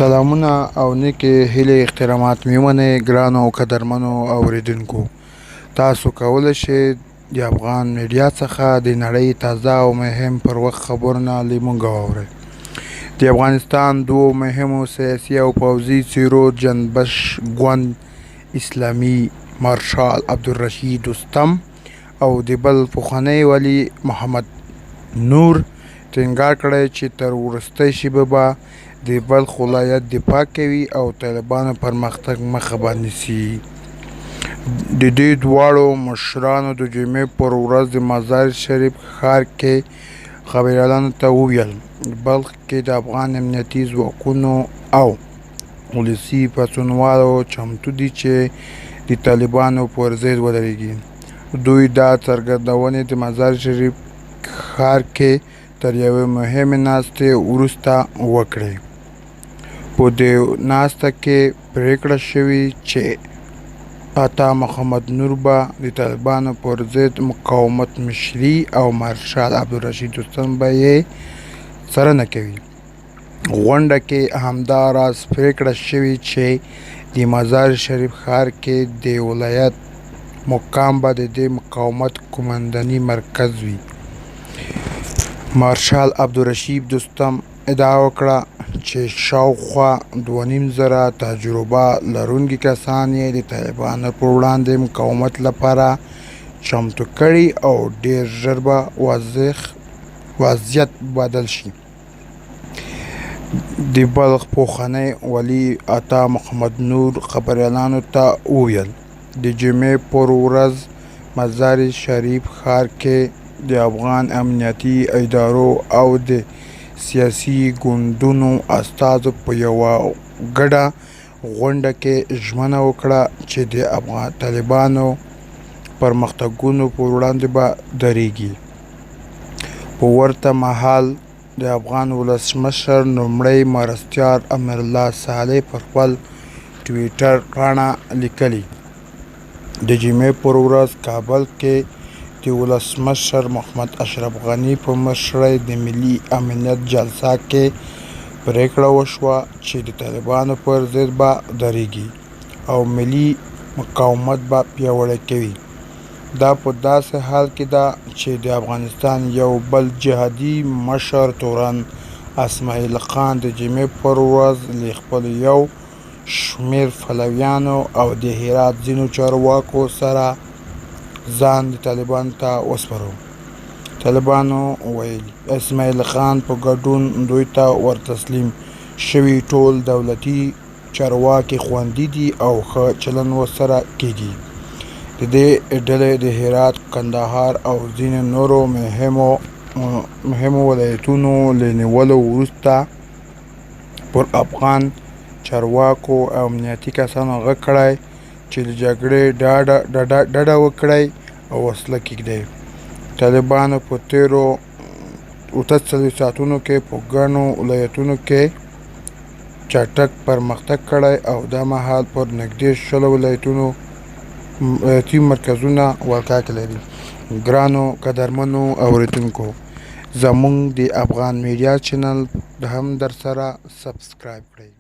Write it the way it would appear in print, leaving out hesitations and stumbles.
سلامونه او نیکې هیلې احترامات مې ومنئ ګرانو قدرمنو اوریدونکو. تاسو کولی شئ د افغان میډیا څخه د نړۍ تازه او مهم پر وخت خبرونه له موږ واورئ. د افغانستان دوو مهمو سیاسي او پوځي څیرو جنبش ګوند اسلامي مارشال عبدالرشید دوستم او د بل پخوانی والي محمد نور ټینګار کړی چې تر وروستۍ شېبې به د بلخ ولایت دفاع کوي او طالبانو پرمختګ مخه به نیسي. د دې دواړو مشرانو د جمعې پر ورځ د مزار شریف ښار کې خبریالانو ته وویل بلخ کې د افغان امنیتي ځواکونو او ولسي پاڅونوالو چمتو دي چې د طالبانو پر ضد ودرېږي. دوی دا څرګندونې د مزار شریف ښار کې تر یوې مهمې ناستې وروسته وکړې. په دې ناسته کې پریکړه شوې چې عطا محمد نور به د طالبانو پر ضد مقاومت مشري او مارشال عبدالرشید دوستم به یې څارنه کوي. غونډه کې همداراز پریکړه شوې چې د مزار شریف ښار کې د ولایت مقام به د دې مقاومت قومنداني مرکز وي. مارشال عبدالرشید دوستم ادعا وکړه چې شاوخوا 2,500 تجربه لرونکي کسان یې د طالبانو پر وړاندې مقاومت لپاره چمتو کړي او ډېر ژر به وضعیت بدل شي. د بلخ پخوانی والي عطا محمد نور خبریالانو ته وویل د جمعې پر ورځ مزار شریف ښار کې د افغان امنیتي ادارو او د سیاسي ګوندونو استازو په یوه ګډه غونډه کې ژمنه وکړه چې د طالبانو پرمختګونو پر وړاندې به درېږي. په ورته مهال د افغان ولسمشر لومړی مرستیال امرالله صالح پر خپل ټویټر پاڼه لیکلي د جمعې پر ورځ کابل کې د ولسمشر محمد اشرف غني په مشرۍ د ملي امنیت جلسه کې پریکړه وشوه چې د طالبانو پر ضد به درېږي او ملي مقاومت به پیاوړی کوي. دا په داسې حال کې ده چې د افغانستان یو بل جهادي مشر تورن اسماعیل خان د جمعې پر ورځ له خپلو یو شمېر پلویانو او د هرات ځینو چارواکو سره ځان د طالبانو ته وسپاره. طالبانو ویلي اسماعیل خان په ګډون دوی ته ورتسلیم شوي ټول دولتي چارواکي خوندي دي او ښه چلند ورسره کیږي. د دې ډلې د هرات، کندهار او ځینو نورو مهمو ولایتونو له نیولو وروسته پر افغان چارواکو او امنیتي کسانو غږ کړی چې د جګړې ډډه وکړئ او وسله کېږدئ. طالبانو په تیرو 48 ساعتونو کې په ګڼو ولایتونو کې چټک پرمختګ کړی او دا مهال پر نږدې 20 ولایتي مرکزونه ولکه لري. ګرانو قدرمنو اوریدونکو، زموږ د افغان میډیا چینل هم در سره سبسکرایب کړئ.